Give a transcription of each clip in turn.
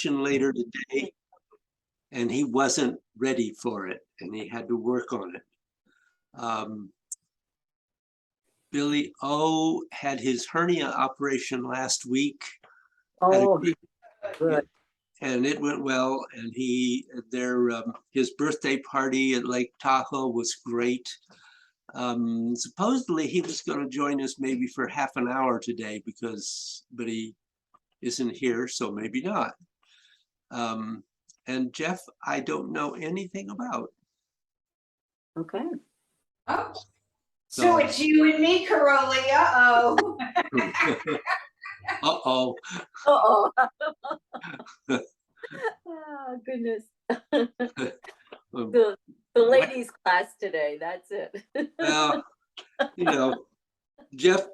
operation later today, and he wasn't ready for it, and he had to work on it. Billy O had his hernia operation last week. Oh, good. And it went well, and his birthday party at Lake Tahoe was great. Supposedly he was going to join us maybe for half an hour today but he isn't here, so maybe not. And Jeff, I don't know anything about. Okay. Oh, so it's you and me, Caroli. Uh-oh. Uh-oh. Uh-oh. Oh, goodness. The ladies' class today, that's it. Well, Jeff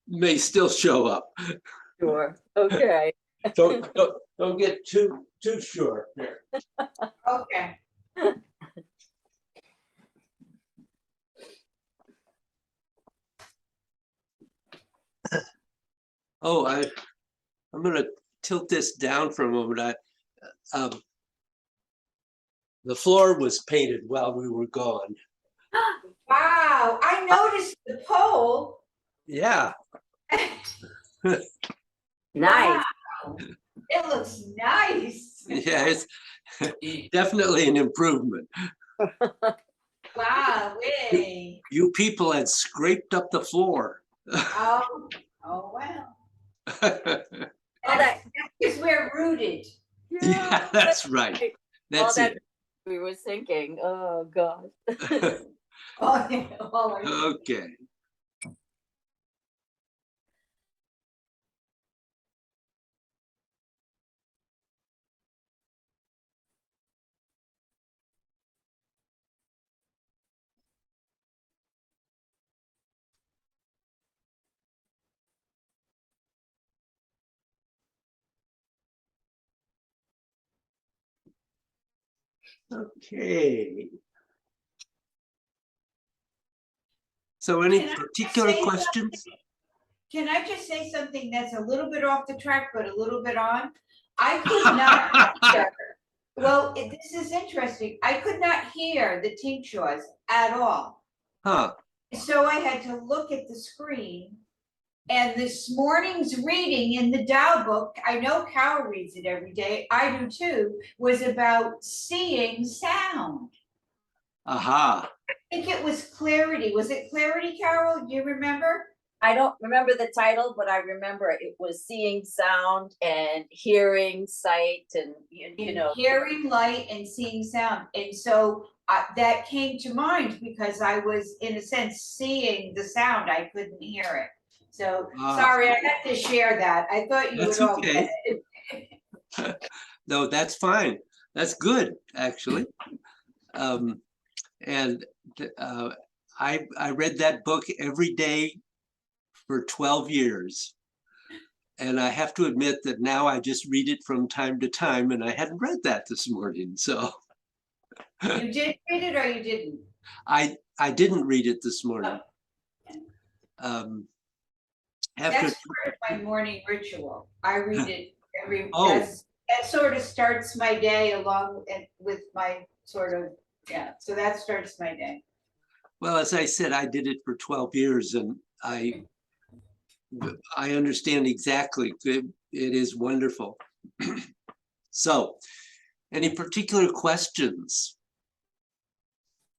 may still show up. Sure. Okay. Don't get too sure here. Okay. Oh, I'm going to tilt this down for a moment. The floor was painted while we were gone. Wow, I noticed the pole. Yeah. Nice. Wow. It looks nice. Yeah, it's definitely an improvement. Wow, way. You people had scraped up the floor. Oh wow. Yeah, That's because we're rooted. that's right. That's it. We were thinking, oh God. Oh, yeah. Okay. Okay. So any particular questions? Can I just say something that's a little bit off the track, but a little bit on? I could not hear. Well, this is interesting. I could not hear the tinctures at all. Huh. So I had to look at the screen. And this morning's reading in the Dow book, I know Carol reads it every day, I do too, was about seeing sound. Aha. I think it was clarity. Was it clarity, Carol? Do you remember? I don't remember the title, but I remember it was seeing sound and hearing sight and, you know. Hearing light and seeing sound. And so that came to mind because I was, in a sense, seeing the sound. I couldn't hear it. So sorry, I had to share that. I thought you would all get it. No, that's fine. That's good, actually. And I read that book every day for 12 years. And I have to admit that now I just read it from time to time, and I hadn't read that this morning, so. You did read it or you didn't? I didn't read it this morning. That's part of my morning ritual. I read it that sort of starts my day along with my sort of, so that starts my day. Well, as I said, I did it for 12 years and I understand exactly. It is wonderful. So, any particular questions?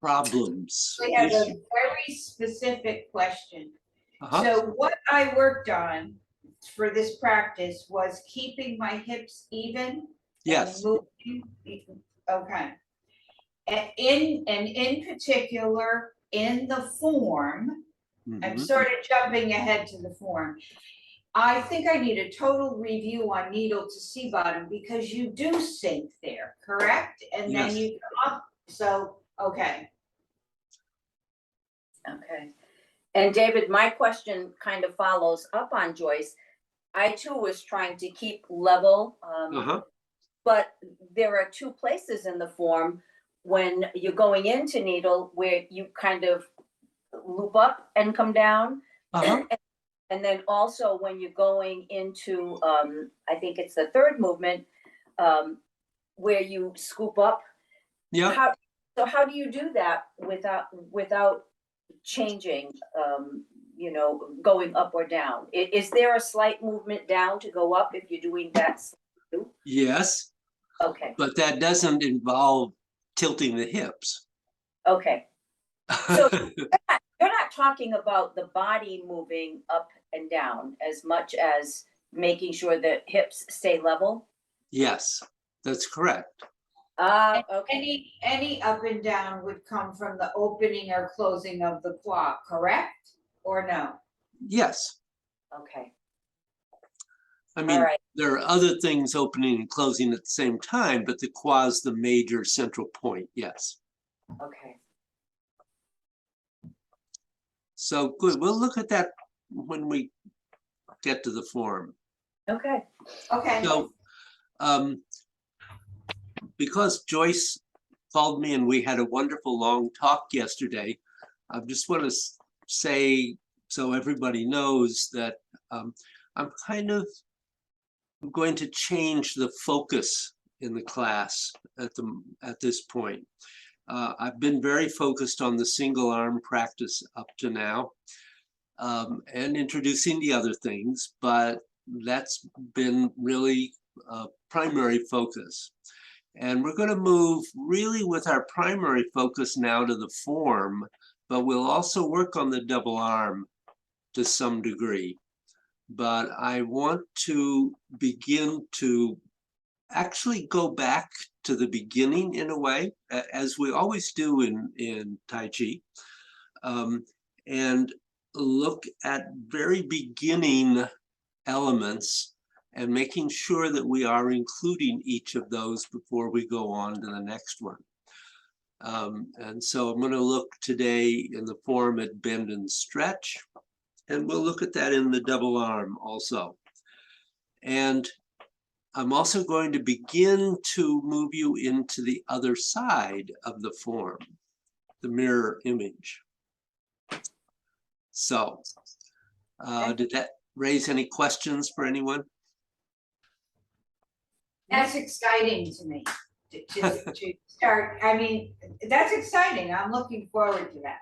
Problems? We have a very specific question. So what I worked on for this practice was keeping my hips even. Yes. And moving. Okay. And in particular, in the form, I'm sort of jumping ahead to the form. I think I need a total review on needle to sea bottom because you do sink there, correct? And then you come up. So, okay. Okay. And David, my question kind of follows up on Joyce. I too was trying to keep level, but there are two places in the form when you're going into needle where you kind of loop up and come down. And then also when you're going into, I think it's the third movement, where you scoop up. Yeah. How do you do that without changing, you know, going up or down? Is there a slight movement down to go up if you're doing that? Yes. Okay. But that doesn't involve tilting the hips. Okay. So you're not talking about the body moving up and down as much as making sure that hips stay level? Yes, that's correct. Okay. Any up and down would come from the opening or closing of the quad, correct? Or no? Yes. Okay. I mean, right. there are other things opening and closing at the same time, but the quad's the major central point. Yes. Okay. So good. We'll look at that when we get to the form. Okay. Okay. So, because Joyce called me and we had a wonderful long talk yesterday, I just want to say, so everybody knows, that I'm kind of going to change the focus in the class at this point. I've been very focused on the single arm practice up to now, and introducing the other things, but that's been really a primary focus. And we're going to move really with our primary focus now to the form, but we'll also work on the double arm to some degree. But I want to begin to actually go back to the beginning in a way, as we always do in Tai Chi, and look at very beginning elements and making sure that we are including each of those before we go on to the next one. And so I'm going to look today in the form at bend and stretch, and we'll look at that in the double arm also. And I'm also going to begin to move you into the other side of the form, the mirror image. So, did that raise any questions for anyone? That's exciting to me, to start, I mean, that's exciting, I'm looking forward to that.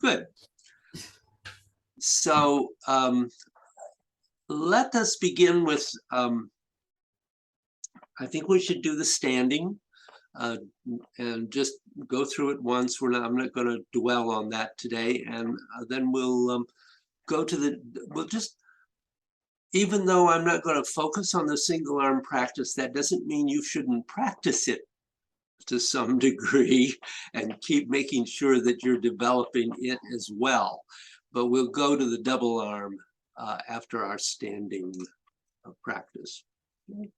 Good. So, let us begin with, I think we should do the standing, and just go through it once. I'm not going to dwell on that today, and then we'll go to we'll just, even though I'm not going to focus on the single arm practice, that doesn't mean you shouldn't practice it to some degree and keep making sure that you're developing it as well. But we'll go to the double arm after our standing practice. Okay.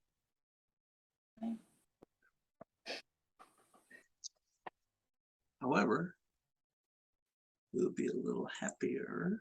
However, we'll be a little happier.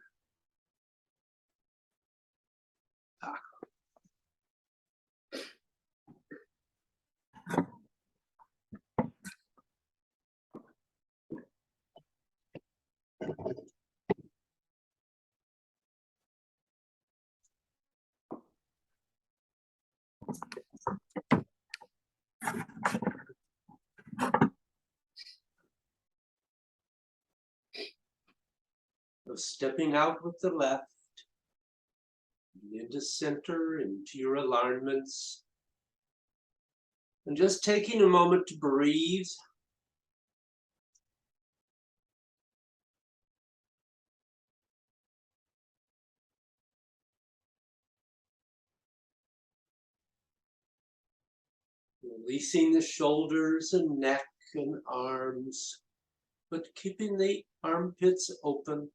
So stepping out with the left, into center, into your alignments, and just taking a moment to breathe. Releasing the shoulders and neck and arms, but keeping the armpits open.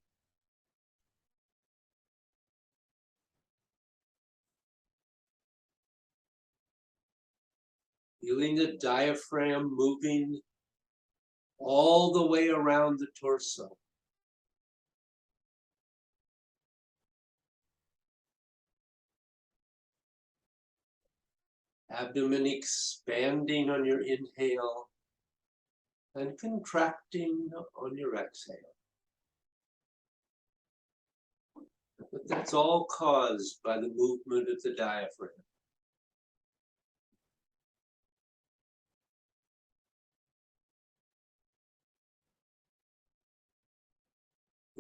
Feeling the diaphragm moving all the way around the torso. Abdomen expanding on your inhale and contracting on your exhale. But that's all caused by the movement of the diaphragm.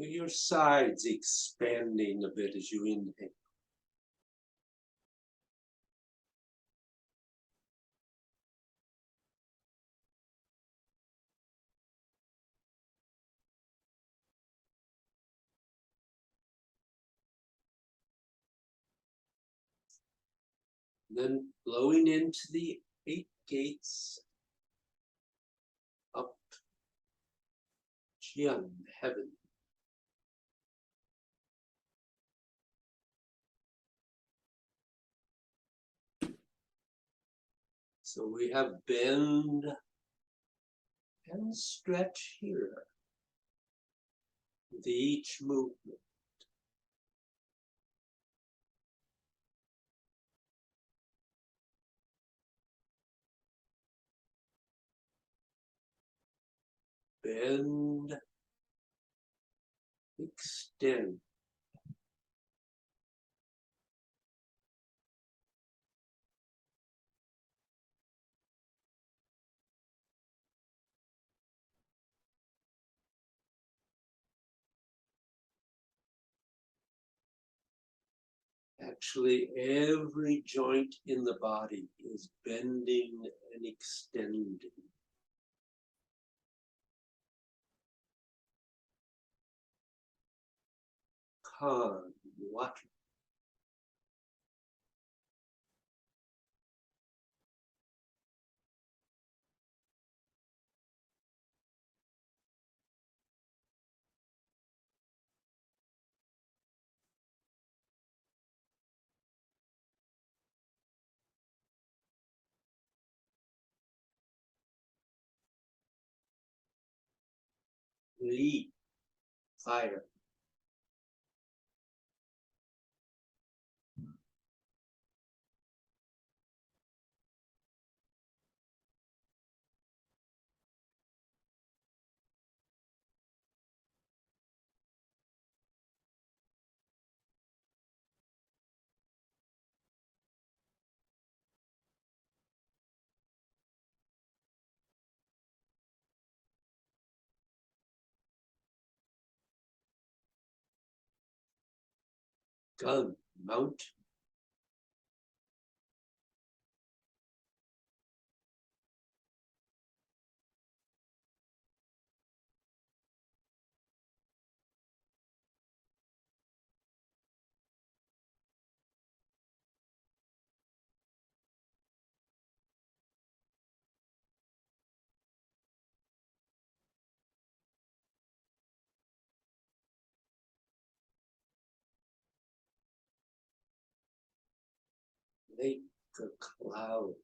Feel your sides expanding a bit as you inhale. Then blowing into the 8 gates up Jian, heaven. So we have bend and stretch here with each movement. Bend, extend. Actually, every joint in the body is bending and extending. Calm, water. Li, fire. Gun, mount. Make a cloud.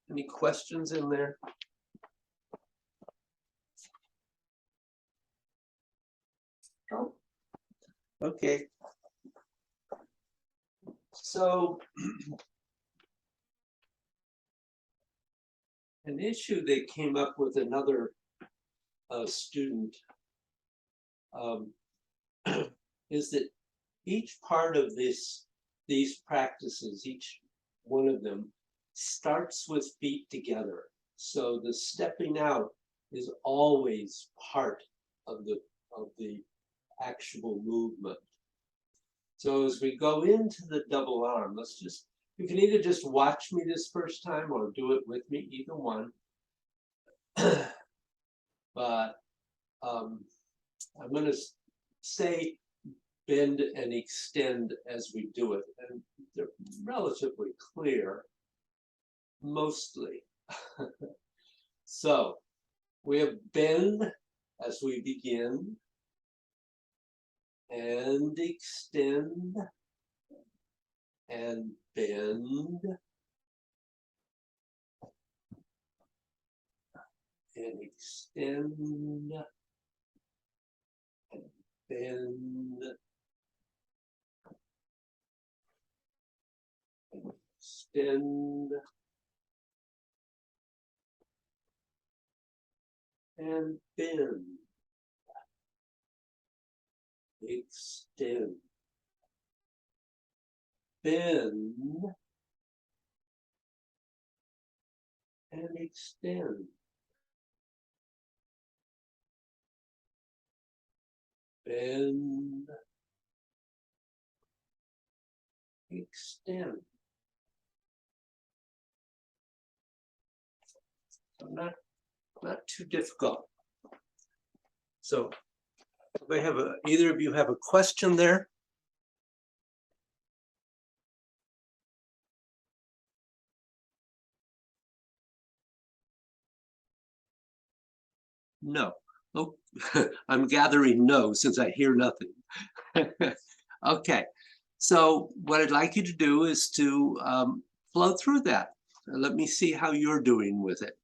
Any questions in there? Oh, Okay. So an issue they came up with another student is that each part of these practices, each one of them starts with feet together. So the stepping out is always part of the actual movement. So as we go into the double arm, you can either just watch me this first time or do it with me, either one. But I'm going to say bend and extend as we do it. And they're relatively clear, mostly. So we have bend as we begin, and extend, and bend, and extend, and bend, and extend, and bend, extend, bend, and extend, bend, extend. So not too difficult. So if I have either of you have a question there? No. Oh, I'm gathering no since I hear nothing. Okay, so what I'd like you to do is to flow through that. Let me see how you're doing with it.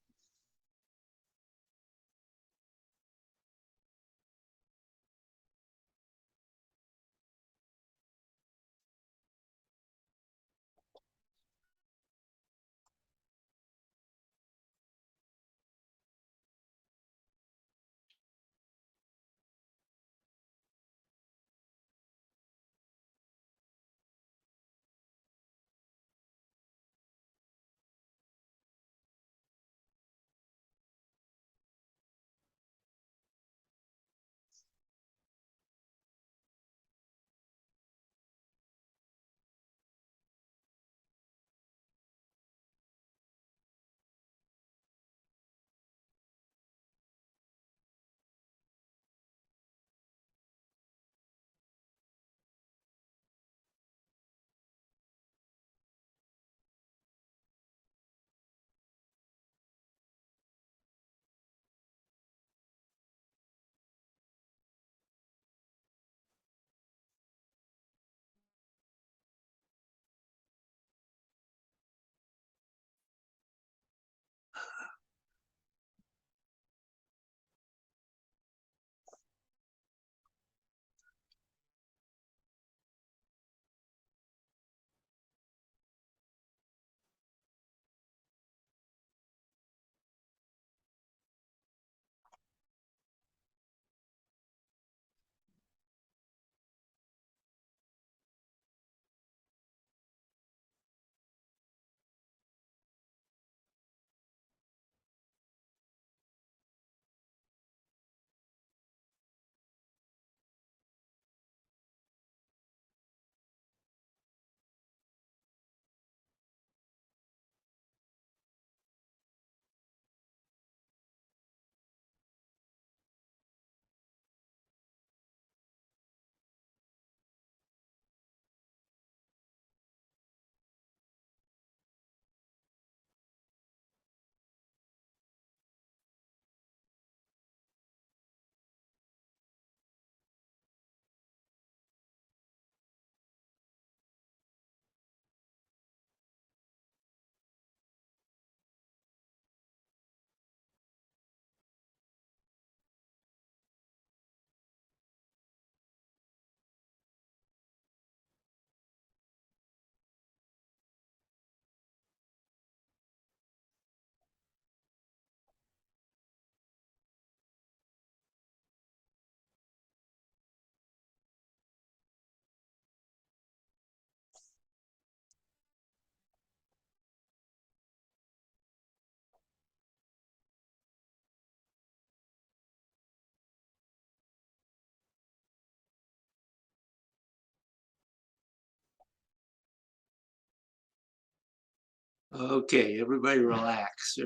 Okay, everybody relax.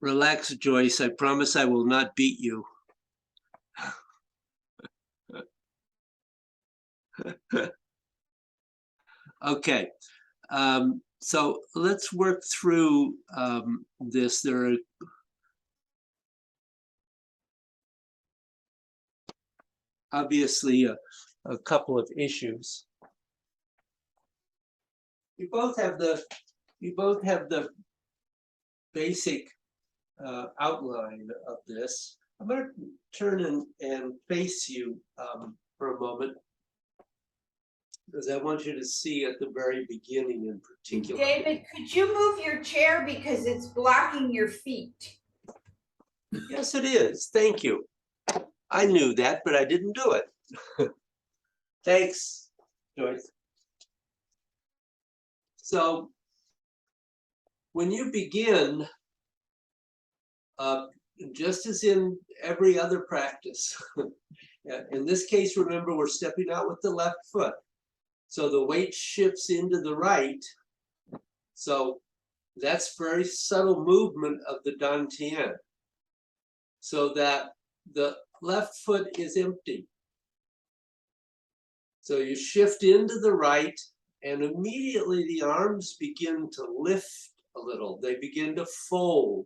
Relax, Joyce. I promise I will not beat you. Okay, so let's work through this. There are obviously a couple of issues. You both have the basic outline of this. I'm going to turn and face you for a moment, because I want you to see at the very beginning in particular. David, could you move your chair because it's blocking your feet? Yes, it is. Thank you. I knew that, but I didn't do it. Thanks, Joyce. So when you begin, just as in every other practice, in this case, remember, we're stepping out with the left foot. So the weight shifts into the right. So that's very subtle movement of the dantian, so that the left foot is empty. So you shift into the right, and immediately the arms begin to lift a little. They begin to fold.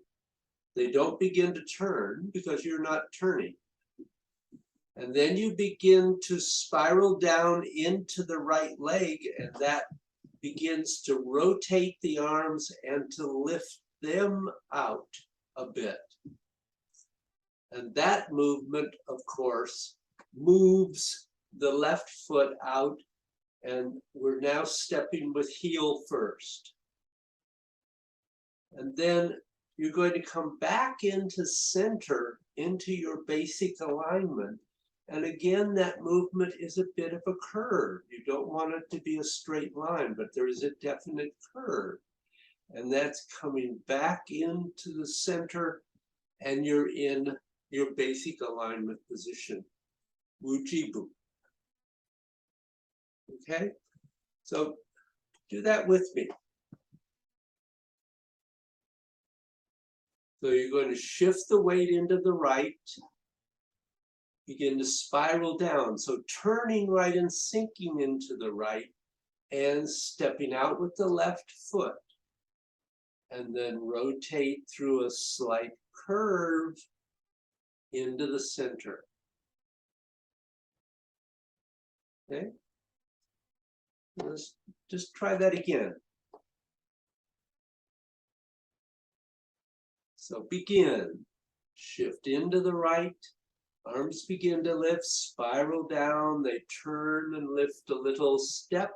They don't begin to turn because you're not turning. And then you begin to spiral down into the right leg, and that begins to rotate the arms and to lift them out a bit. And that movement, of course, moves the left foot out, and we're now stepping with heel first. And then you're going to come back into center, into your basic alignment. And again, that movement is a bit of a curve. You don't want it to be a straight line, but there is a definite curve. And that's coming back into the center, and you're in your basic alignment position, Wujibu. Okay, so do that with me. So you're going to shift the weight into the right, begin to spiral down. So turning right and sinking into the right and stepping out with the left foot. And then rotate through a slight curve into the center. Okay? Let's just try that again. So begin, shift into the right, arms begin to lift, spiral down, they turn and lift a little, step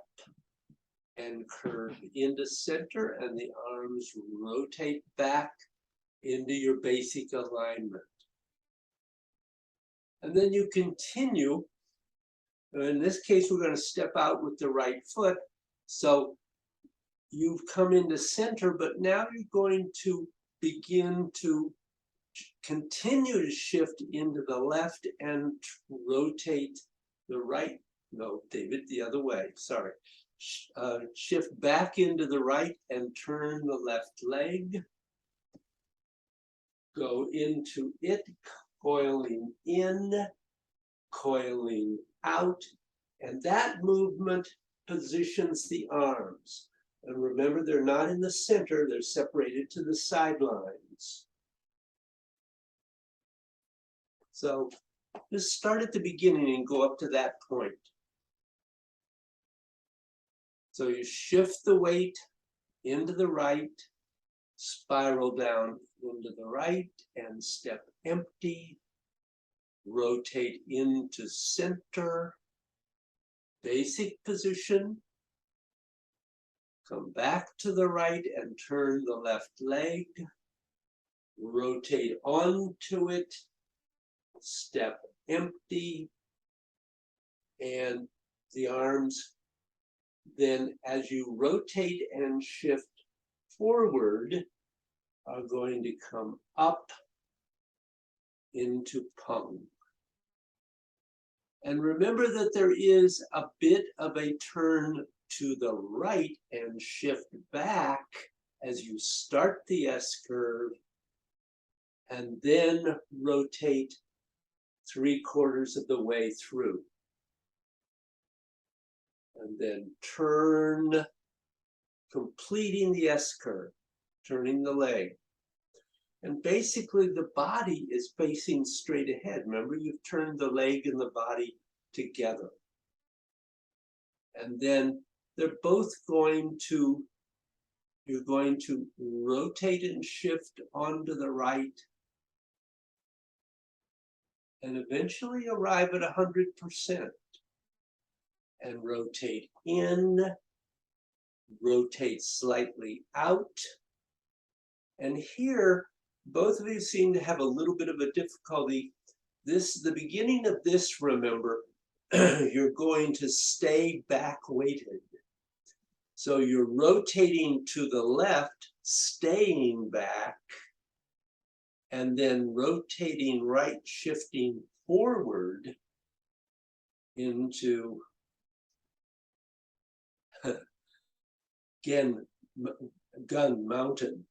and curve into center, and the arms rotate back into your basic alignment. And then you continue. In this case, we're going to step out with the right foot. So you've come into center, but now you're going to begin to continue to shift into the left and rotate the right. No, David, the other way. Sorry. Shift back into the right and turn the left leg. Go into it, coiling in, coiling out, and that movement positions the arms. And remember, they're not in the center, they're separated to the sidelines. So just start at the beginning and go up to that point. So you shift the weight into the right, spiral down into the right, and step empty. Rotate into center, basic position. Come back to the right and turn the left leg. Rotate onto it, step empty, and the arms then, as you rotate and shift forward, are going to come up into Pung. And remember that there is a bit of a turn to the right and shift back as you start the S curve, and then rotate 3/4 of the way through. And then turn, completing the S curve, turning the leg. And basically the body is facing straight ahead. Remember, you've turned the leg and the body together. And then they're both going to, you're going to rotate and shift onto the right and eventually arrive at 100%. And rotate in, rotate slightly out. And here, both of you seem to have a little bit of a difficulty. The beginning of this, remember, you're going to stay back weighted. So you're rotating to the left, staying back, and then rotating right, shifting forward into, again, gun, mountain,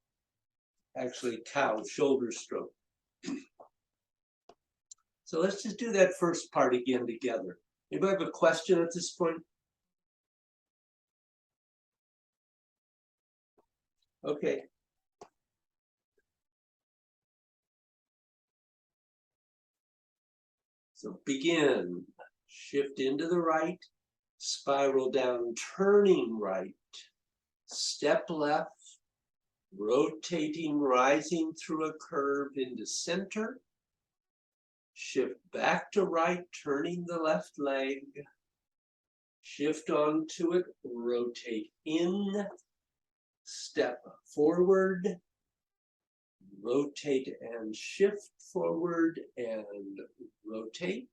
actually cow, shoulder stroke. So let's just do that first part again together. Anybody have a question at this point? Okay. So begin, shift into the right, spiral down, turning right, step left, rotating, rising through a curve into center, shift back to right, turning the left leg, shift onto it, rotate in, step forward, rotate and shift forward and rotate,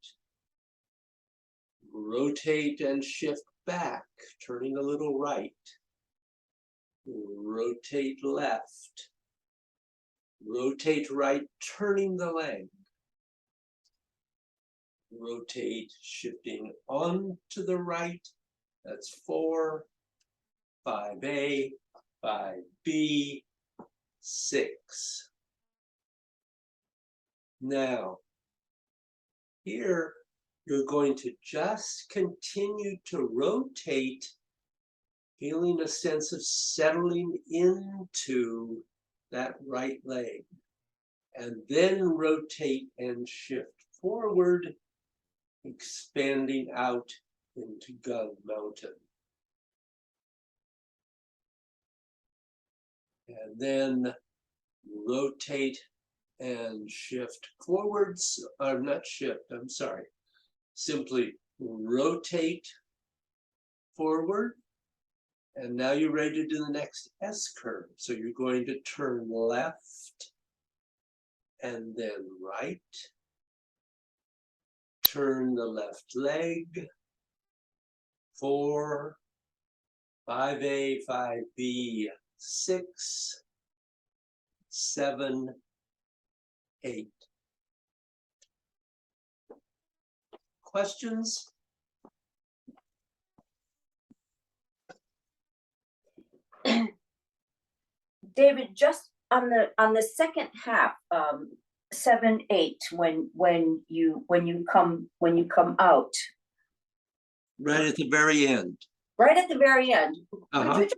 rotate and shift back, turning a little right, rotate left, rotate right, turning the leg, rotate, shifting on to the right, that's 4, 5A, 5B, 6. Now, here you're going to just continue to rotate, feeling a sense of settling into that right leg, and then rotate and shift forward, expanding out into gun mountain. And then rotate and shift forwards, or not shift, I'm sorry. Simply rotate forward. And now you're ready to do the next S curve. So you're going to turn left and then right. Turn the left leg. 4, 5A, 5B, 6, 7, 8. Questions? David, just on the second half, 7, 8, when you come out. Right at the very end. Right at the very end. Could you just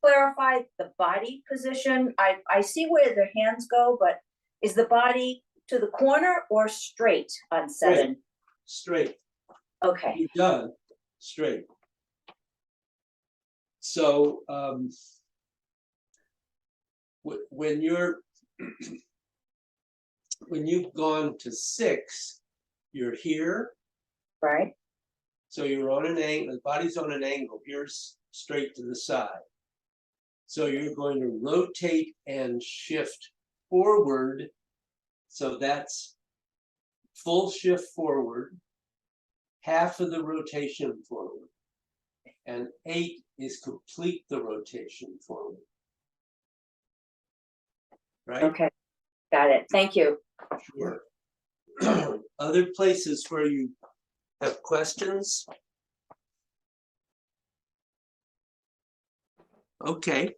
clarify the body position? I see where the hands go, but is the body to the corner or straight on 7? Straight. Okay. You're done. Straight. So when you've gone to 6, you're here. Right. So you're on an angle, the body's on an angle, here's straight to the side. So you're going to rotate and shift forward. So that's full shift forward, half of the rotation forward. And 8 is complete the rotation forward. Right? Okay. Got it. Thank you. Sure. Other places where you have questions? Okay.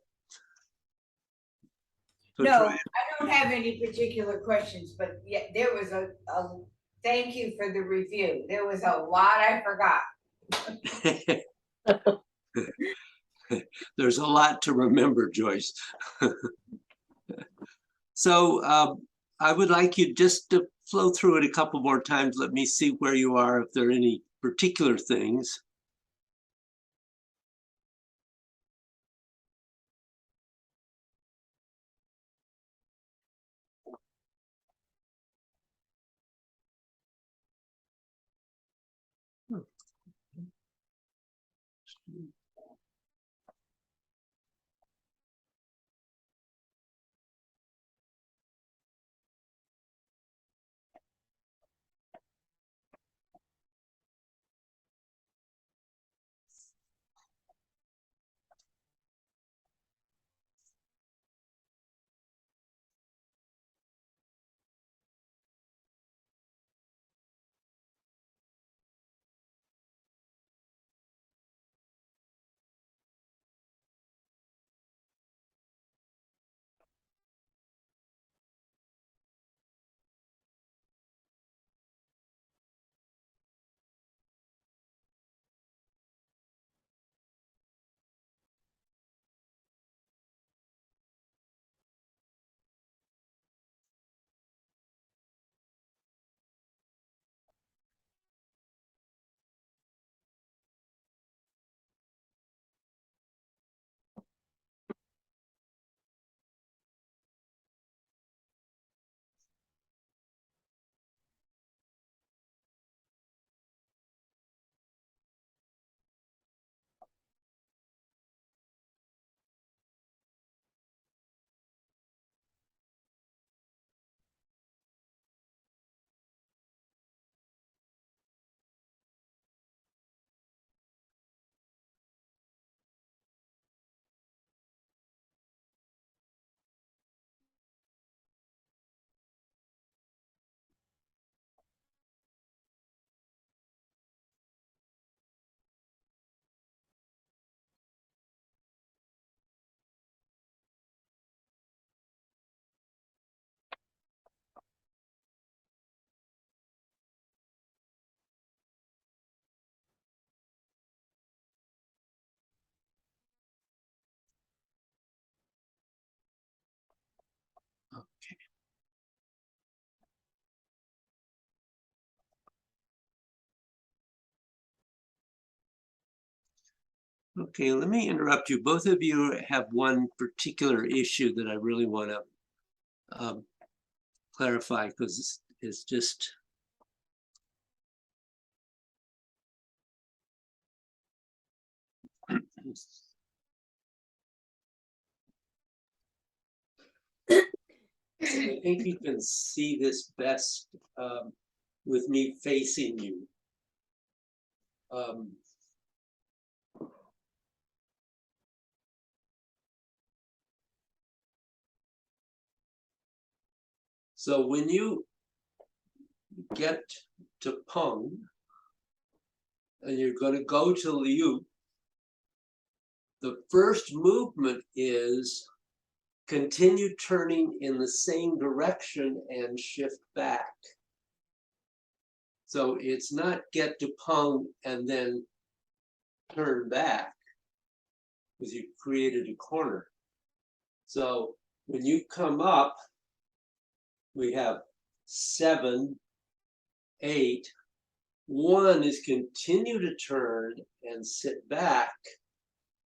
So No, try I don't have any particular questions, but yeah, there was a thank you for the review. There was a lot I forgot. it. There's a lot to remember, Joyce. So I would like you just to flow through it a couple more times. Let me see where you are, if there are any particular things. Okay, let me interrupt you. Both of you have one particular issue that I really want to clarify, because it's just I think you can see this best with me facing you. So when you get to Peng, and you're going to go to Liu, the first movement is continue turning in the same direction and shift back. So it's not get to Peng and then turn back, because you created a corner. So when you come up, we have 7, 8. 1 is continue to turn and sit back.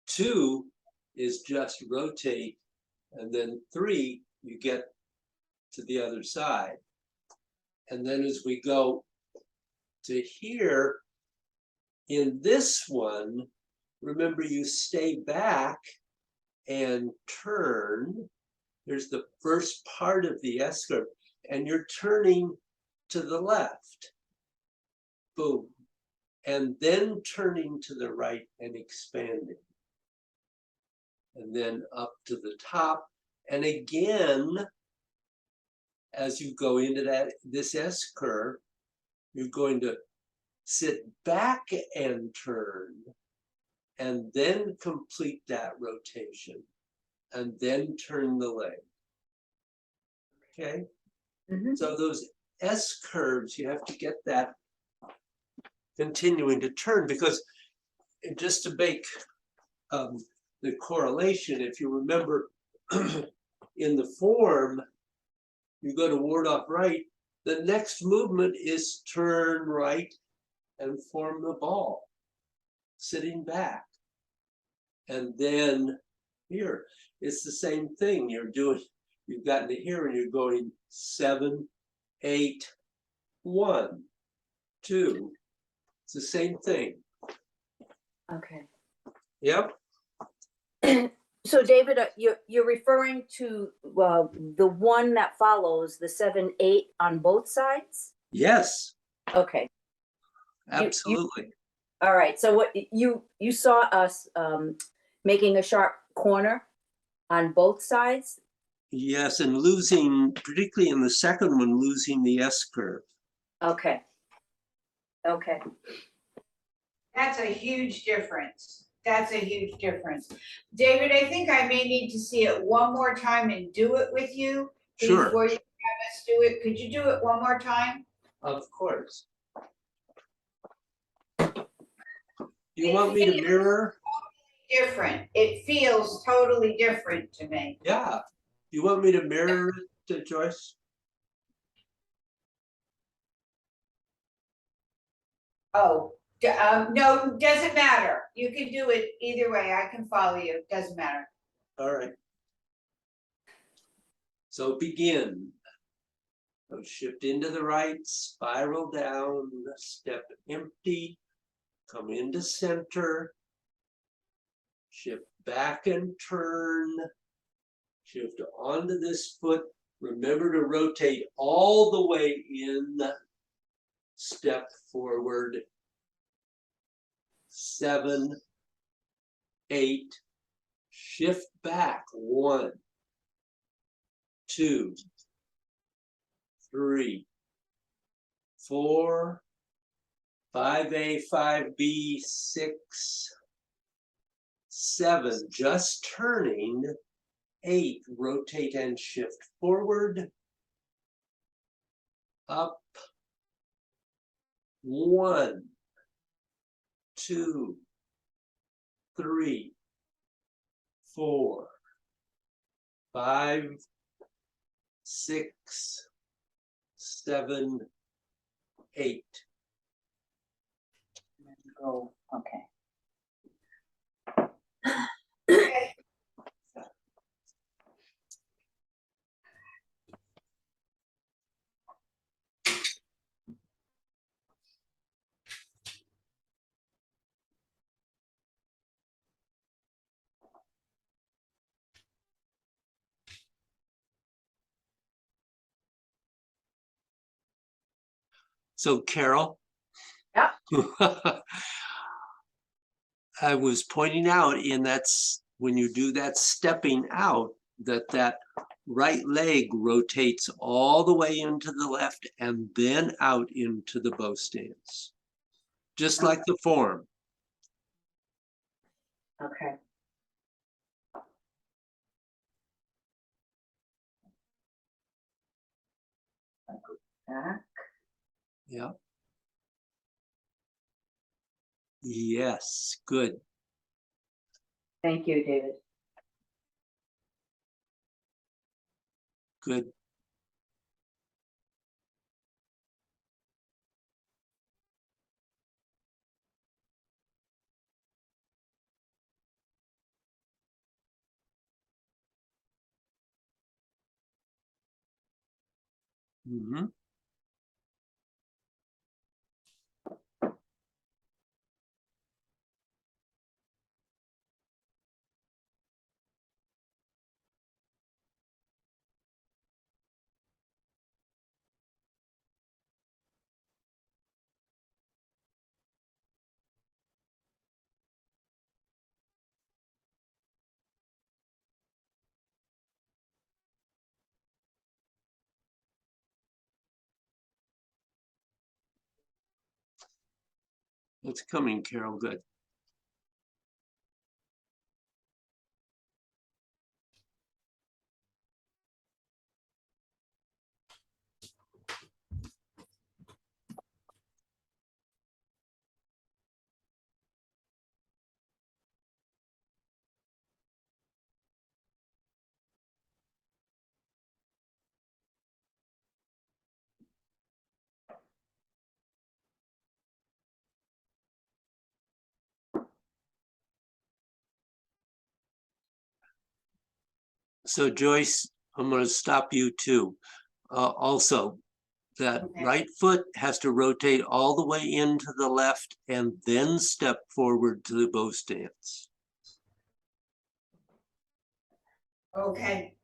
2 is just rotate. And then 3, you get to the other side. And then as we go to here, in this one, remember you stay back and turn. There's the first part of the S curve, and you're turning to the left. Boom. And then turning to the right and expanding. And then up to the top. And again, as you go into this S curve, you're going to sit back and turn. and then complete that rotation, and then turn the leg. Okay, so those S curves, you have to get that continuing to turn, because just to make the correlation, if you remember in the form, you go to ward off right, the next movement is turn right and form the ball, sitting back. And then here, it's the same thing. You've gotten to here and you're going 7, 8, 1, 2. It's the same thing. Okay. Yep. So David, you're referring to the one that follows the 7, 8 on both sides? Yes, Okay. absolutely. All right. So what you saw us making a sharp corner on both sides? Yes, and losing, particularly in the second one, losing the S curve. Okay. Okay. That's a huge difference. That's a huge difference. David, I think I may need to see it one more time and do it with you Sure. before you have us do it. Could you do it one more time? Of course. You want me to mirror? Different. It feels totally different to me. Yeah. You want me to mirror it, Joyce? Oh, no, doesn't matter. You can do it either way. I can follow you. Doesn't matter. All right. So begin. So shift into the right, spiral down, step empty, come into center, shift back and turn, shift onto this foot. Remember to rotate all the way in, step forward, 7, 8, shift back, 1, 2, 3, 4, 5A, 5B, 6, 7, just turning, 8, rotate and shift forward, up, 1, 2, 3, 4, 5, 6, 7, 8. Oh, okay. So Carol, Yeah. I was pointing out when you do that stepping out, that right leg rotates all the way into the left and then out into the bow stance, just like the form. Okay. Back. Yeah. Yes, good. Thank you, David. Good. Mm-hmm. It's coming, Carol. Good. So Joyce, I'm going to stop you too. Also, that Okay. right foot has to rotate all the way into the left and then step forward to the bow stance. Okay.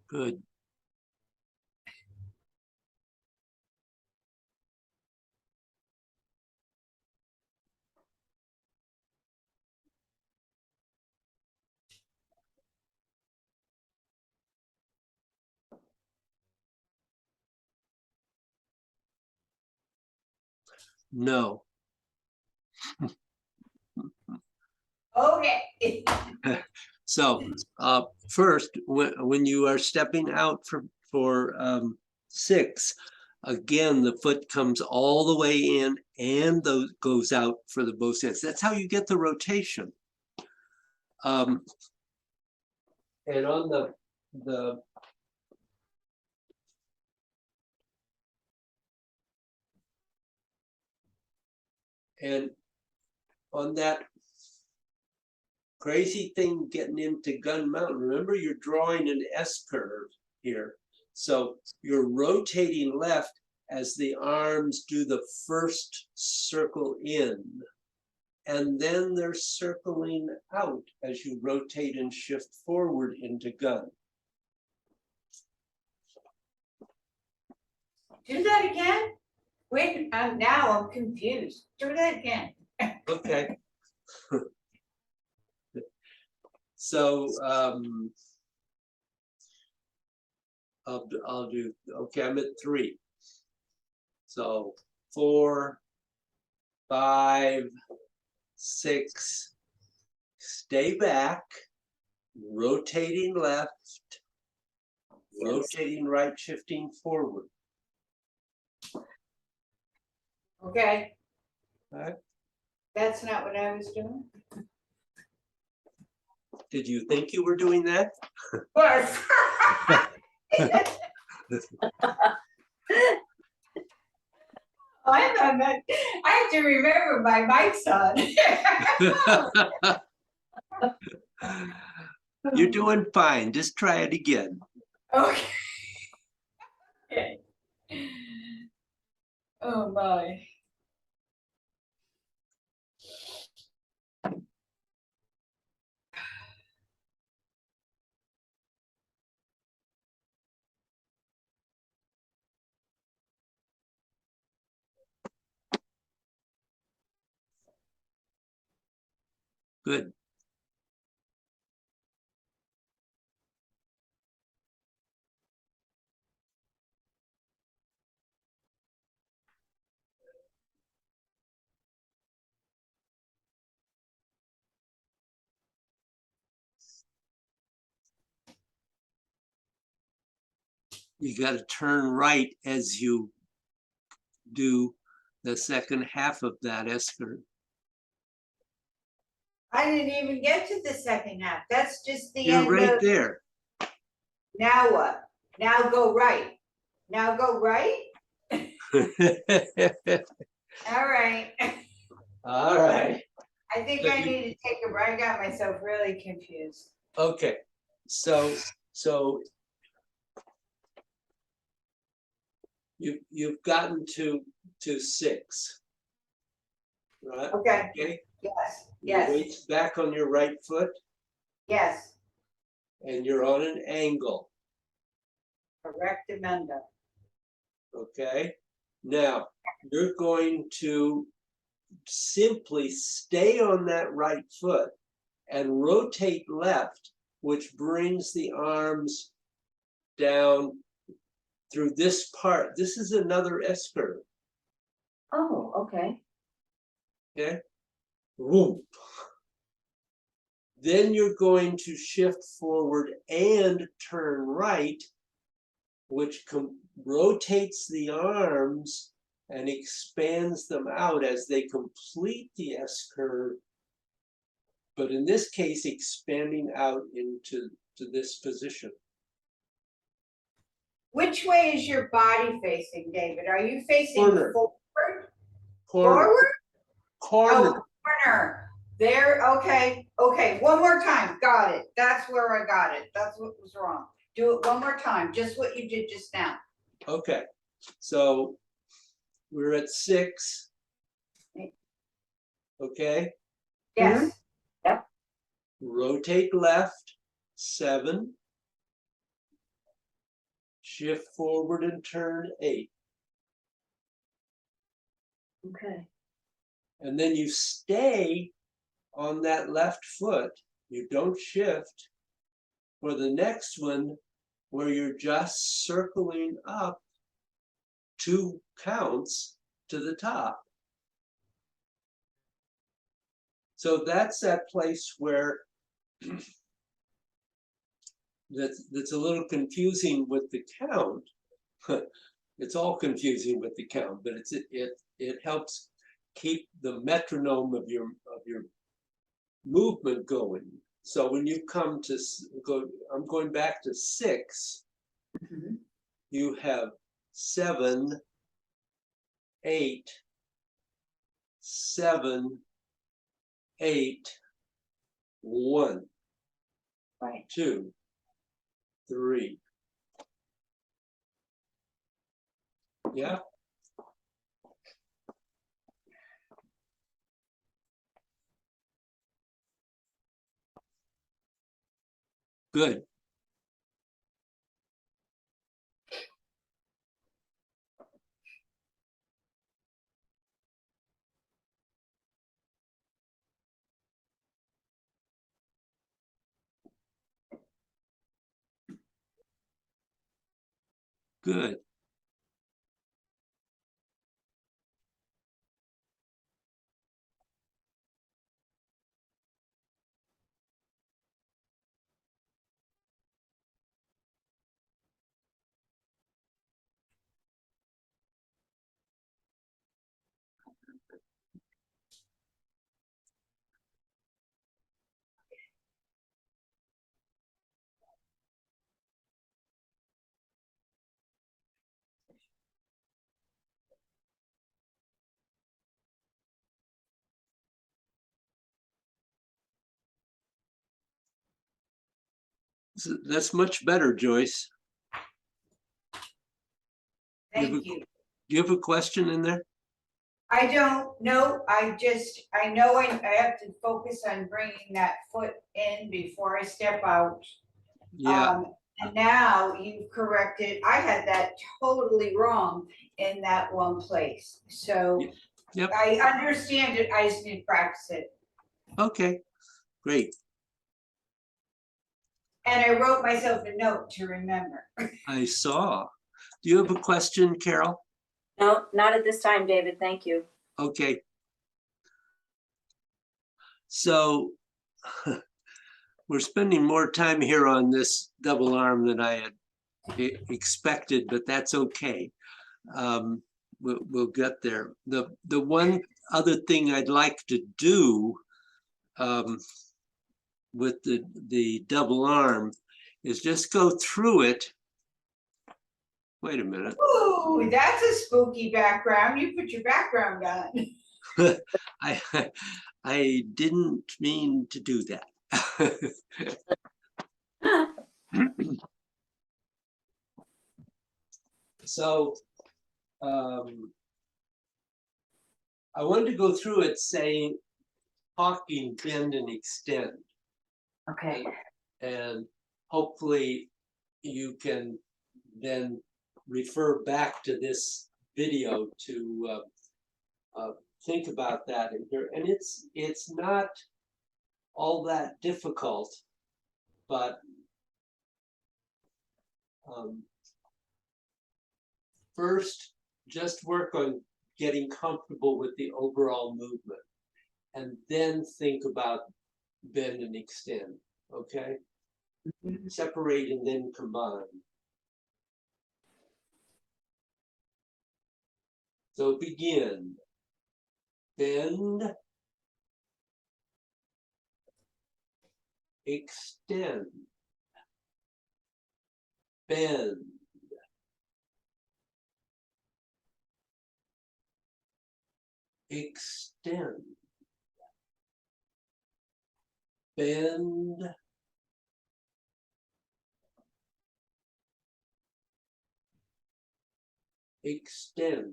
Good. No. Okay. So first, when you are stepping out for 6, again, the foot comes all the way in and goes out for the bow stance. That's how you get the rotation. And on the and on that crazy thing getting into Gun Mountain, remember you're drawing an S curve here. So you're rotating left as the arms do the first circle in, and then they're circling out as you rotate and shift forward into gun. Do that again? Wait, now I'm confused. Do that again. Okay. So I'll do, okay, I'm at 3. So 4, 5, 6, stay back, rotating left, rotating right, shifting forward. Okay. Right. That's not what I was doing. Did you think you were doing that? Yes. I'm not, I have to remember my mic's on. You're doing fine. Just try it again. Okay. Okay. Oh my. Good. You got to turn right as you do the second half of that S curve. I didn't even get to the second half. That's just the You're end right of. there. Now what? Now go right. Now go right? All right. All right. I think I need to take a break. I got myself really confused. Okay. So you've gotten to 6. Right? Okay. Okay. Yes. Your Yes. weight's back on your right foot Yes. and you're on an angle. Correct amenda. Okay. Now you're going to simply stay on that right foot and rotate left, which brings the arms down through this part. This is another S curve. Oh, okay. Okay. Whoop. Then you're going to shift forward and turn right, which rotates the arms and expands them out as they complete the S curve but in this case, expanding out into this position. Which way is your body facing, David? Are you facing Corner. forward? Corner. Forward? Corner. Oh, corner. There, okay, okay, one more time, got it. That's where I got it. That's what was wrong. Do it one more time, just what you did just now. Okay, so we're at 6. Okay, Yes, rotate left, 7. Shift forward and turn 8. Okay. And then you stay on that left foot. You don't shift for the next one where you're just circling up 2 counts to the top. So that's that place where that's a little confusing with the count. It's all confusing with the count, but it helps keep the metronome of your movement going. So when you come to go, I'm going back to 6. Mhm. You have 7, 8, 7, 8, 1, Right. 2, 3. Yeah. Good. Good. That's much better, Joyce. thank you. Do you have a question in there? I don't know, I know I have to focus on bringing that foot in before I step out. Yeah. And now you've corrected, I had that totally wrong in that one place. So Yep. I understand it, I just need to practice it. Okay, great. And I wrote myself a note to remember. I saw. Do you have a question, Carol? No, not at this time, David. Thank you. Okay. So we're spending more time here on this double arm than I had expected, but that's okay. We'll get there. The one other thing I'd like to do with the double arm is just go through it. Wait a minute. Ooh, that's a spooky background. You put your background on. I didn't mean to do that. So I wanted to go through it saying, talking, bend, and extend. Okay. And hopefully you can then refer back to this video to think about that in here. And it's not all that difficult, but first, just work on getting comfortable with the overall movement, and then think about bend and extend, okay? Separate and then combine. So begin. Bend, extend, bend, extend, bend, extend,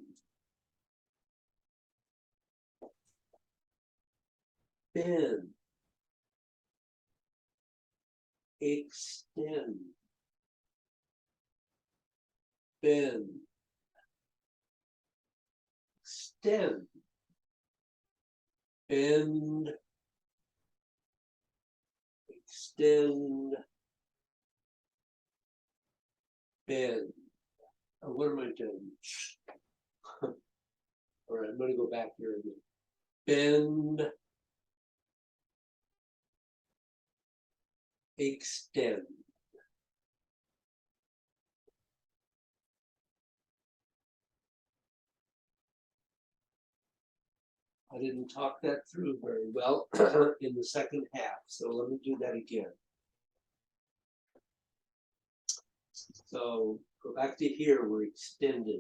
bend, extend, bend, extend, bend, extend, bend. Oh, what am I doing? All right, I'm going to go back here again. Bend, extend. I didn't talk that through very well in the second half, so let me do that again. So go back to here, we're extended.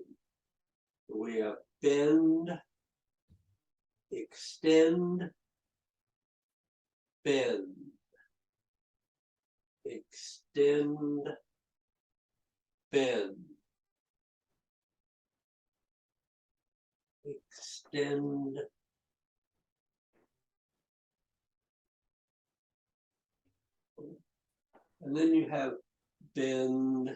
We have bend, extend, bend, extend, bend, extend, and then you have bend,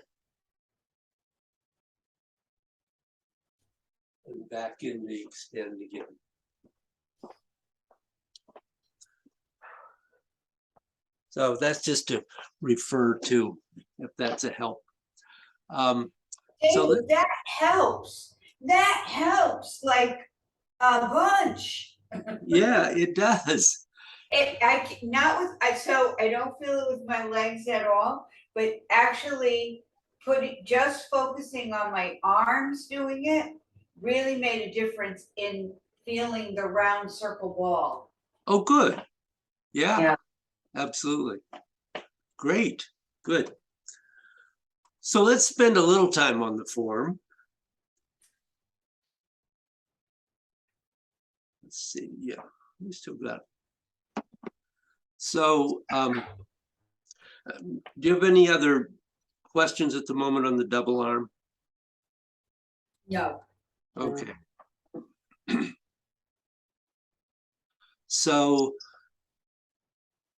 and back in the extend again. So that's just to refer to, if that's a help. So David, that helps. That helps like a bunch. yeah, it does. Not with, so I don't feel it with my legs at all, but actually just focusing on my arms doing it really made a difference in feeling the round circle ball. Oh, good. Yeah, Yeah. absolutely. Great, good. So let's spend a little time on the form. Let's see, yeah, we still got it. So do you have any other questions at the moment on the double arm? No. Okay. So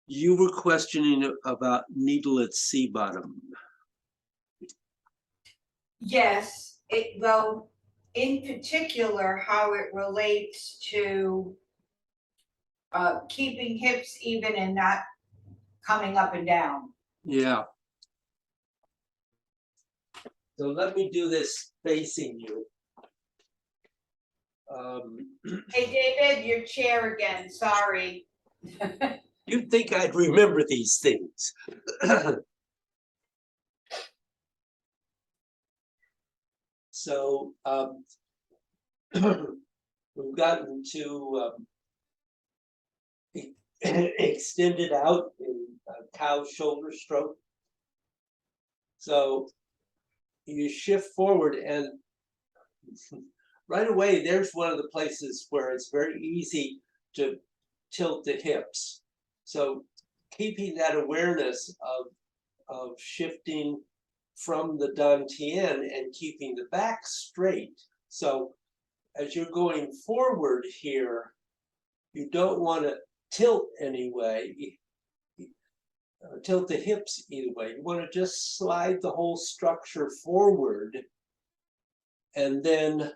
you were questioning about needle at C bottom. Yes, well, in particular, how it relates to keeping hips even and not coming up and down. Yeah. So let me do this facing you. Hey, David, your chair again, sorry. You'd think I'd remember these things. So we've gotten to extend it out in a cow shoulder stroke. So you shift forward and right away, there's one of the places where it's very easy to tilt the hips. So keeping that awareness of shifting from the dantian and keeping the back straight. So as you're going forward here, you don't want to tilt anyway, tilt the hips either way. You want to just slide the whole structure forward and then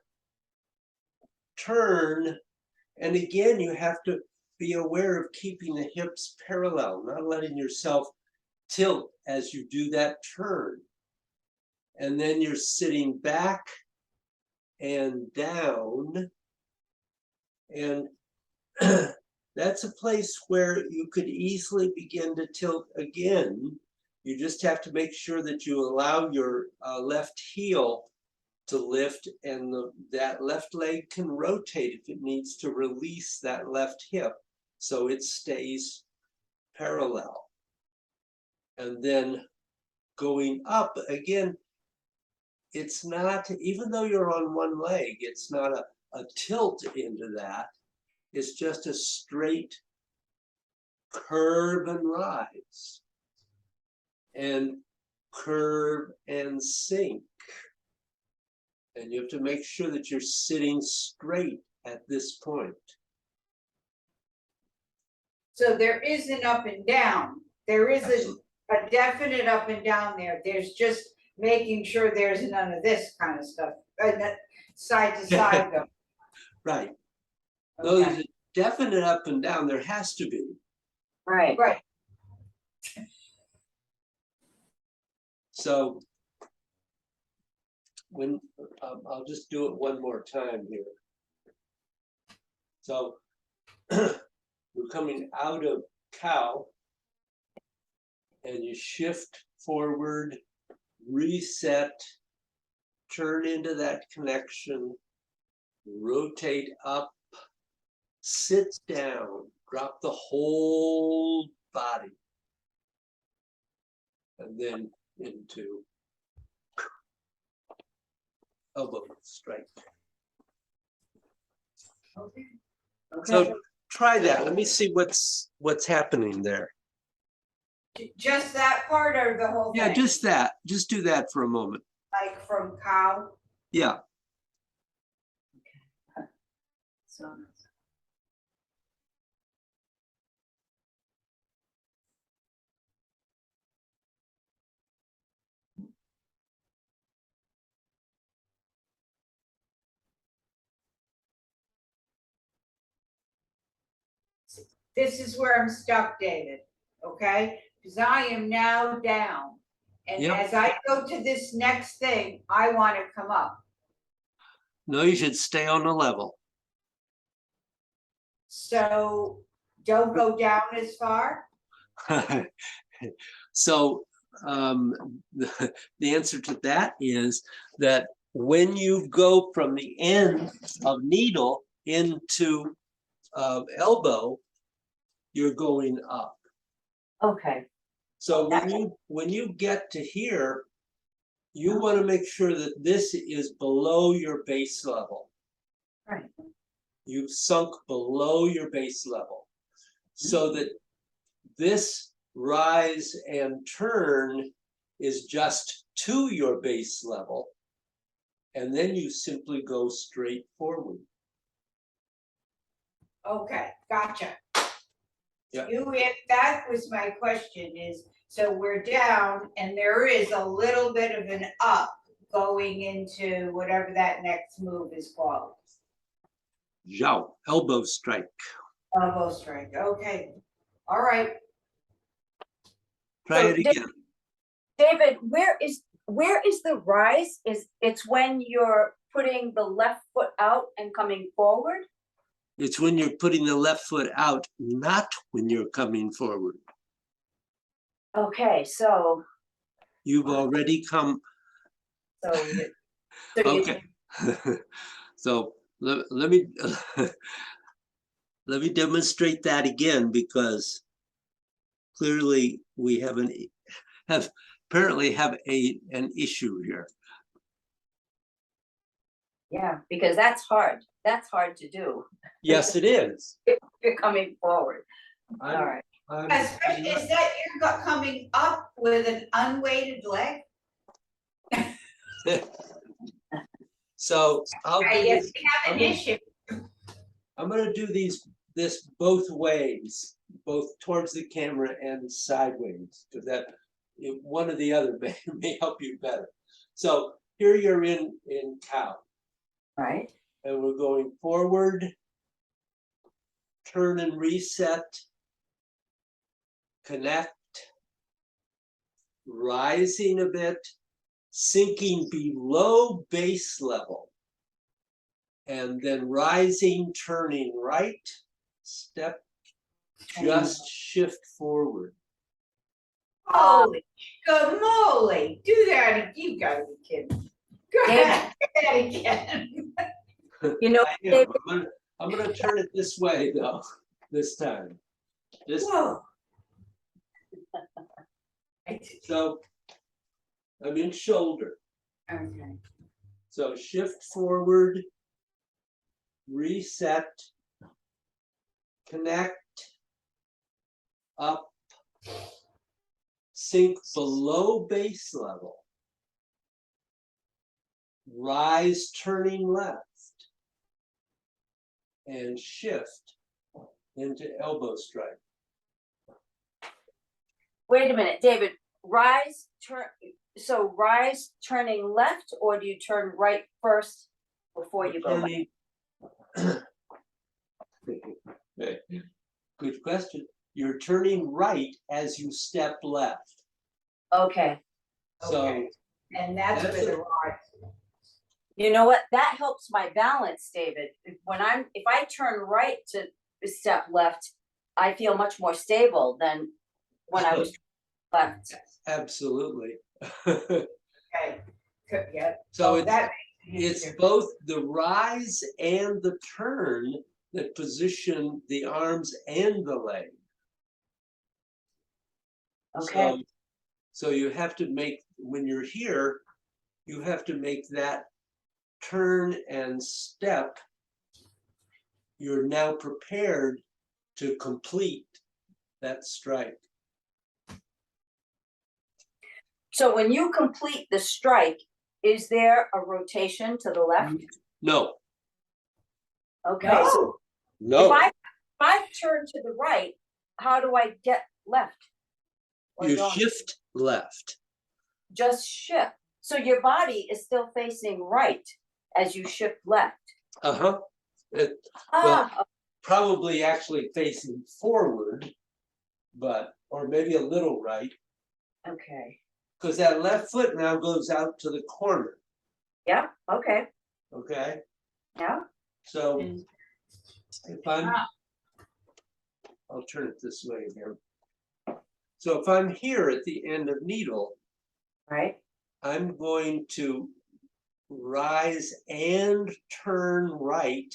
turn. And again, you have to be aware of keeping the hips parallel, not letting yourself tilt as you do that turn. And then you're sitting back and down. And that's a place where you could easily begin to tilt again. You just have to make sure that you allow your left heel to lift, and that left leg can rotate if it needs to release that left hip so it stays parallel. And then going up again, it's not, even though you're on one leg, it's not a tilt into that. It's just a straight curve and rise, and curve and sink. And you have to make sure that you're sitting straight at this point. So there is an up and down. There is a definite up and down there. There's just making sure there's none of this kind of stuff, side to side though. Right. Though Okay. there's a definite up and down, there has to be. Right. Right. So when I'll just do it one more time here. So we're coming out of cow, and you shift forward, reset, turn into that connection, rotate up, sit down, drop the whole body, and then into elbow strike. Okay. So try that. Let me see what's happening there. Just that part or the whole thing? Yeah, just that. Just do that for a moment. Like from cow? Yeah. So, This is where I'm stuck, David, okay? Because I am now down. And Yep. as I go to this next thing, I want to come up. No, you should stay on the level. So don't go down as far? So the answer to that is that when you go from the end of needle into elbow, you're going up. okay. So when you get to here, you want to make sure that this is below your base level. Right. You've sunk below your base level, so that this rise and turn is just to your base level, and then you simply go straight forward. Okay, gotcha. Yeah. That was my question is, so we're down and there is a little bit of an up going into whatever that next move is called. Zhao, elbow strike. Elbow strike, okay, all right. Try So it again. David, where is the rise? It's when you're putting the left foot out and coming forward? It's when you're putting the left foot out, not when you're coming forward. Okay, so You've already come. Okay. So let me let me demonstrate that again, because clearly we apparently have an issue here. yeah, because that's hard. That's hard to do. Yes, it is. If you're coming forward. All I'm- right. Especially, is that you're coming up with an unweighted leg? So I'll I do guess this. we have an issue. I'm going to do this both ways, both towards the camera and sideways, because that one or the other may help you better. So here you're in cow, Right. and we're going forward, turn and reset, connect, rising a bit, sinking below base level, and then rising, turning right, step, just shift forward. Holy moly, do that, you gotta be kidding. Go ahead, do that again. You know, I am. David, I'm gonna turn it this way though, this time. Just Whoa. So I'm in shoulder. Okay. So shift forward, reset, connect, up, sink below base level, rise turning left, and shift into elbow strike. Wait a minute, David, rise, turning left, or do you turn right first before you go left? Good question. You're turning right as you step left. Okay, So Okay. And that's That's where the a- rise. you know what, that helps my balance, David. If I turn right to step left, I feel much more stable than when I was left. absolutely. Okay. Yeah. So Oh, that makes a it's difference. both the rise and the turn that position the arms and the leg. Okay, So you have to make, when you're here, you have to make that turn and step. You're now prepared to complete that strike. so when you complete the strike, is there a rotation to the left? No, Okay, No. so no. if I turn to the right, how do I get left? Or You don't? shift left. Just shift. So your body is still facing right as you shift left. Uh-huh. Well, Ah, probably actually facing forward, but, or maybe a little right, okay. because that left foot now goes out to the corner, Yeah, okay, okay? yeah, So And- if I'm, Ah. I'll turn it this way again. So if I'm here at the end of needle, right, I'm going to rise and turn right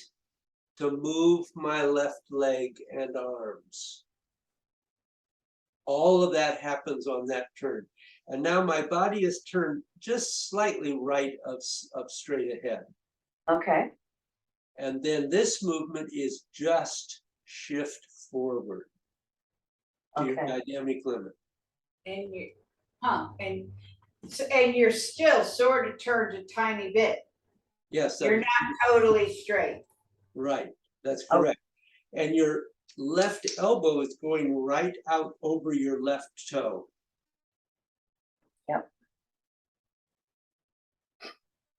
to move my left leg and arms. All of that happens on that turn. And now my body is turned just slightly right of straight ahead. okay, And then this movement is just shift forward to your okay. dynamic limit. And you, and you're still sort of turned a tiny bit. Yes, You're not totally straight. right. That's Oh. correct. And your left elbow is going right out over your left toe. Yep.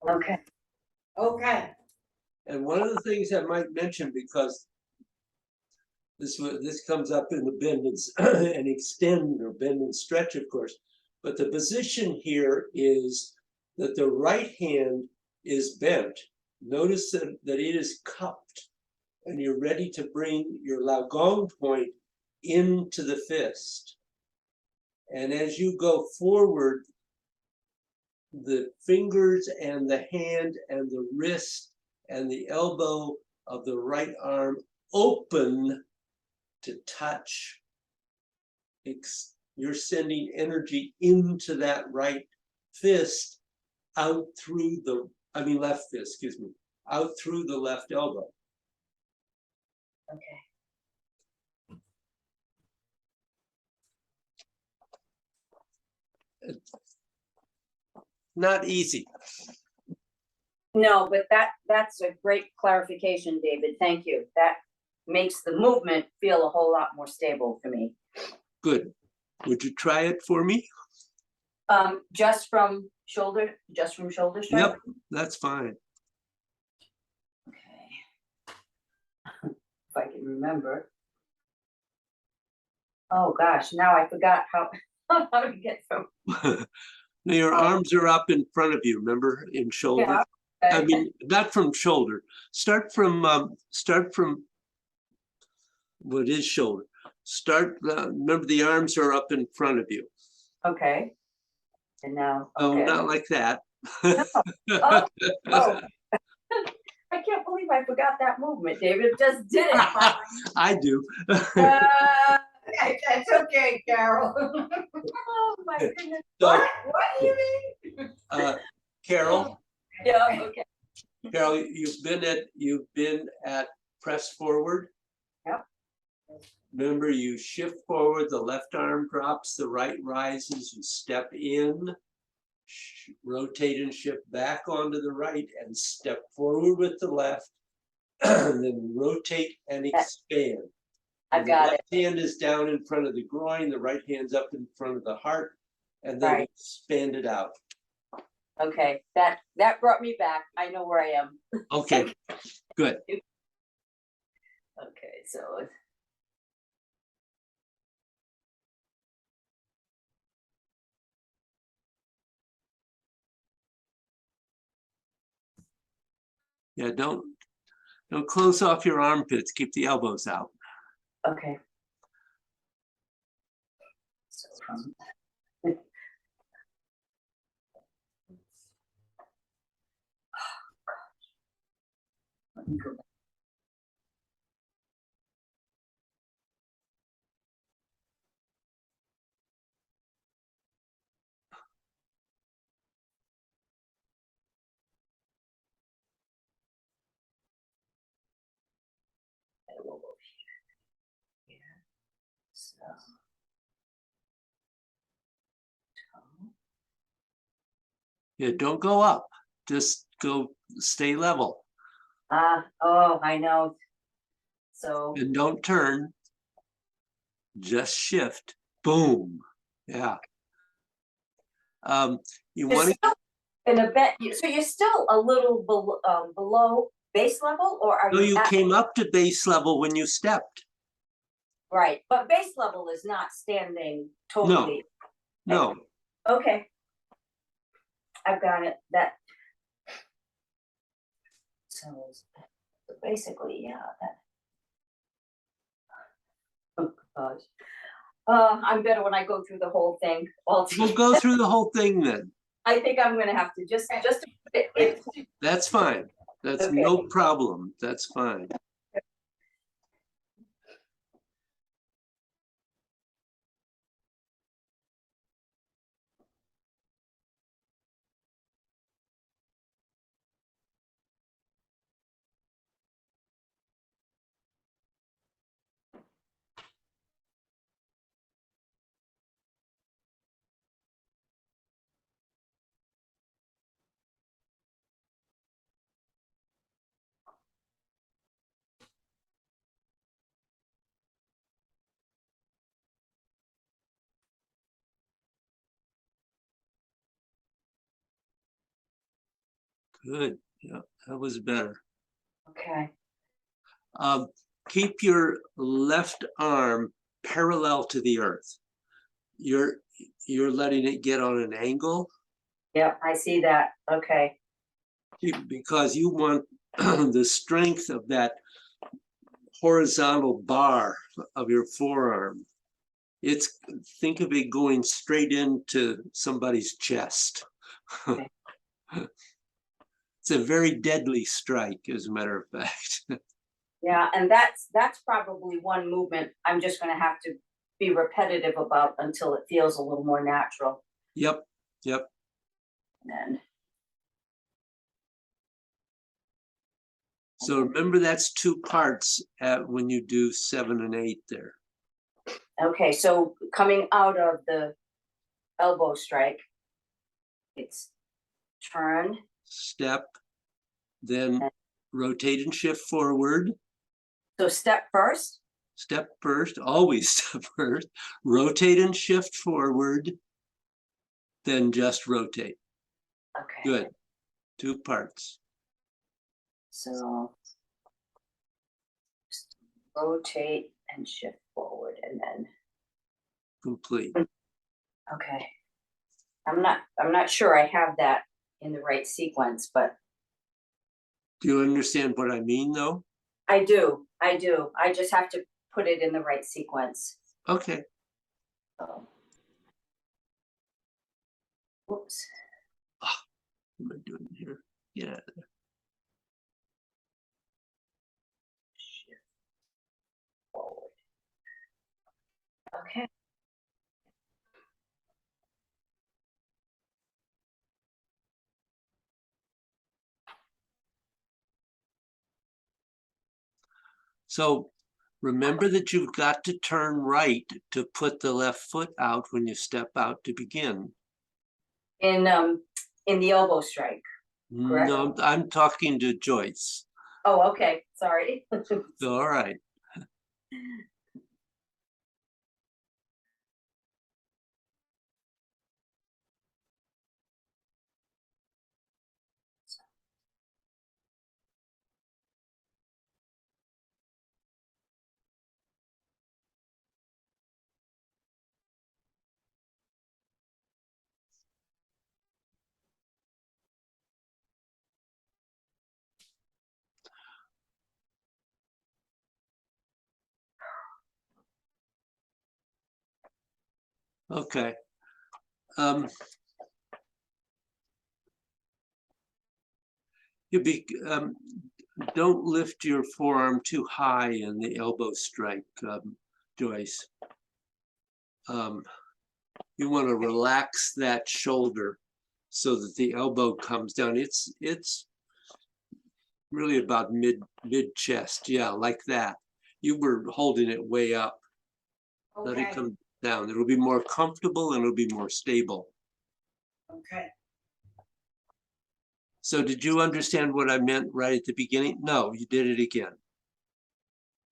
Okay, Okay. And one of the things I might mention, because this comes up in the bend and extend, or bend and stretch, of course, but the position here is that the right hand is bent. Notice that it is cupped, and you're ready to bring your Laogong point into the fist. And as you go forward, the fingers and the hand and the wrist and the elbow of the right arm open to touch. You're sending energy into that right fist out through the, left fist, excuse me, out through the left elbow. okay. Not easy. No, but that's a great clarification, David. Thank you. That makes the movement feel a whole lot more stable for me. Good. Would you try it for me? Just from shoulder strike? Yep, that's fine. Okay. If I can remember. Oh, gosh, now I forgot how to get from. Now your arms are up in front of you, remember, in shoulder? Yeah. Not from shoulder. Start from what is shoulder. Remember the arms are up in front of you. Okay. And now, No, okay. not like that. Oh, I can't believe I forgot that movement, David. Just did it. I do. That's okay, Carol. Oh, my goodness. So, What do you mean? Carol, Yeah, okay. Carol, you've been at press forward. Yep. Remember, you shift forward, the left arm drops, the right rises, you step in, rotate and shift back onto the right and step forward with the left, and then rotate and expand. I've got it. The left hand is down in front of the groin, the right hand's up in front of the heart, and then Right. expand it out. Okay, that brought me back. I know where I am. Okay, good. Okay, so Yeah, don't close off your armpits. Keep the elbows out. okay. So from let me go back. And we'll go here. So Yeah, don't go up. Just go stay level. oh, I know. So And don't turn. Just shift. Boom. Yeah. You you're want to still in a bit. So you're still a little below base level, or are know you at, came up to base level when you stepped. right? But base level is not standing totally. No. Okay. I've got it. That. So basically, yeah. That. Oh gosh. I'm better when I go through the whole thing. We'll go through the whole thing then. I think I'm gonna have to just to put it in. That's fine. That's Okay. no problem. That's fine. Good. Yeah, that was better. Okay. Keep your left arm parallel to the earth. You're letting it get on an angle. Yeah, I see that. Okay. Because you want the strength of that horizontal bar of your forearm. Think of it going straight into somebody's chest. Okay. It's a very deadly strike, as a matter of fact. Yeah, and that's probably one movement I'm just gonna have to be repetitive about until it feels a little more natural. Yep. And then So remember, that's two parts when you do 7 and 8 there. okay, so coming out of the elbow strike, it's turn. Step, then rotate and shift forward. So step first. Step first, always step first. Rotate and shift forward, then just rotate. Okay. Good. 2 parts. So just rotate and shift forward and then Complete. okay. I'm not sure I have that in the right sequence, but Do you understand what I mean, though? I do. I just have to put it in the right sequence. Okay. So, whoops. What am I doing here? Yeah. Shift forward. So remember that you've got to turn right to put the left foot out when you step out to begin. In the elbow strike. Correct. No, I'm talking to Joyce. Oh, okay, sorry. All right. Okay. Don't lift your forearm too high in the elbow strike, Joyce. You want to relax that shoulder so that the elbow comes down. It's really about mid chest. Yeah, like that. You were holding it way up. Let it Okay, come down. It'll be more comfortable and it'll be more stable. okay. So did you understand what I meant right at the beginning? No, you did it again.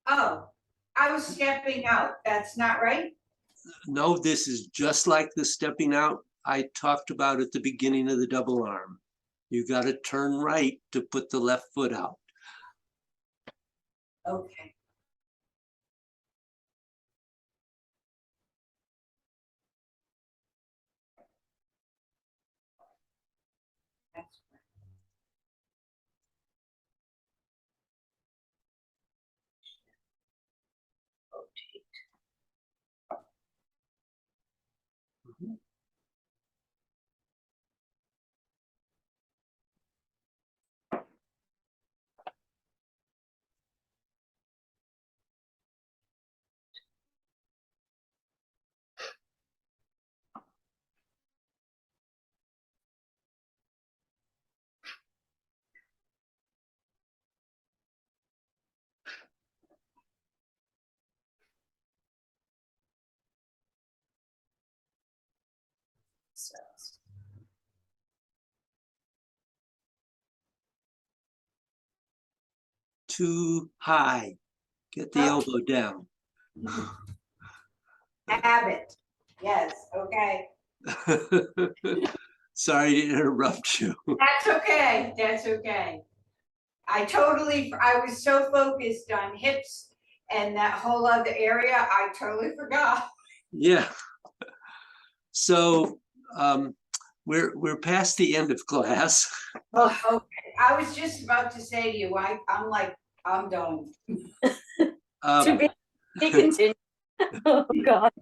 Oh, I was stepping out. That's not right? No, this is just like the stepping out I talked about at the beginning of the double arm. You got to turn right to put the left foot out. Okay. That's Mhm. So, Too high. Get the elbow down. habit. Yes, okay. Sorry to interrupt you. That's okay, that's okay. I was so focused on hips and that whole other area, I totally forgot. Yeah. So we're past the end of class. Oh, okay, I was just about to say to you, I'm like, I'm done. to be continued. Oh, God.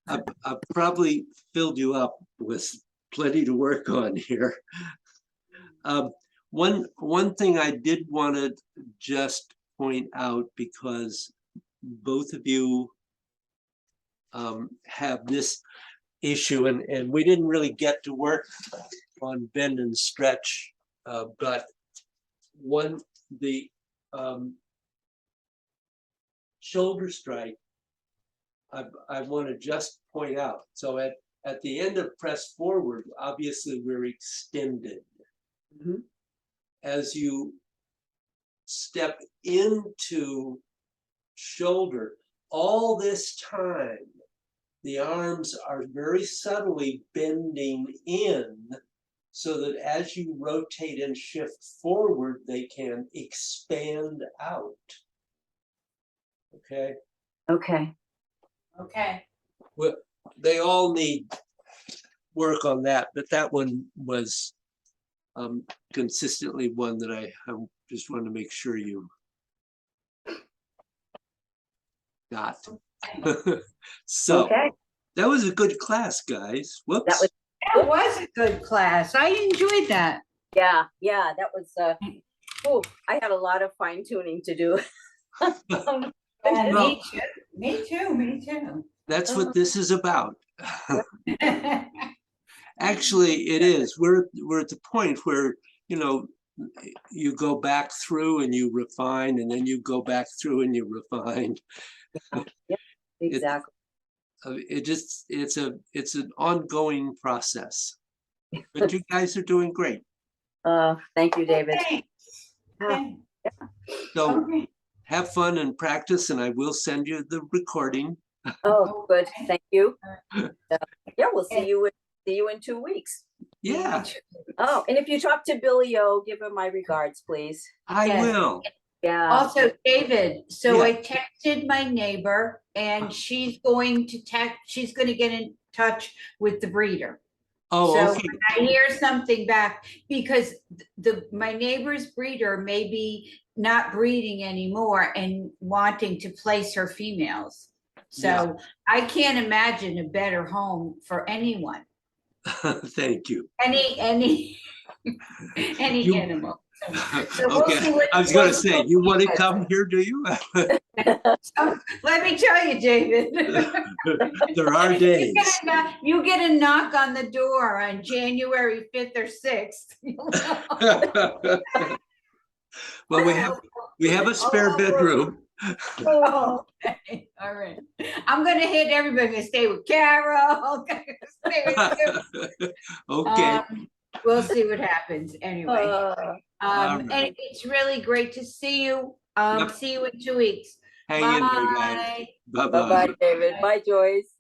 I've probably filled you up with plenty to work on here. One thing I did want to just point out, because both of you have this issue, and we didn't really get to work on bend and stretch, but the shoulder strike, I want to just point out. So at the end of press forward, obviously we're extended. Mhm. As you step into shoulder, all this time, the arms are very subtly bending in so that as you rotate and shift forward, they can expand out. Okay? Okay. Okay, Well, they all need work on that, but that one was consistently one that I just wanted to make sure you got. So Okay. that was a good class, guys. Whoops. That was that was a good class. I enjoyed that. Yeah, that was oh, I had a lot of fine tuning to do. And Well, me too, me too, me too. that's what this is about. Actually, it is. We're at the point where, you go back through and you refine, and then you go back through and you refine. Exactly. It's an ongoing process. But you guys are doing great. Thank you, David. Thanks. Yeah. So Okay. have fun and practice, and I will send you the recording. Oh, good. Thank you. Yeah, we'll see you in 2 weeks. Yeah, Oh, and if you talk to Billy O, give him my regards, please. I Yes. will. Yeah. Also, David, so Yeah. I texted my neighbor and she's going to get in touch with the breeder. Oh, So okay. when I hear something back, because my neighbor's breeder may be not breeding anymore and wanting to place her females. So Yeah. I can't imagine a better home for anyone, Thank you. any You- animal. So we'll Okay, see what- I was gonna we'll- say, you want to come here, do you? So, let me tell you, David. There are days. You get a knock on the door on January 5th or 6th. Well, we have a spare bedroom. Oh, okay. All right. I'm gonna hit everybody. I'm gonna stay with Carol. Stay with you. Okay, We'll see what happens anyway. all And right. it's really great to see you. Yep. See you in 2 weeks. Hang in there, guys. Bye. Bye-bye. Bye-bye, David. Bye, Joyce.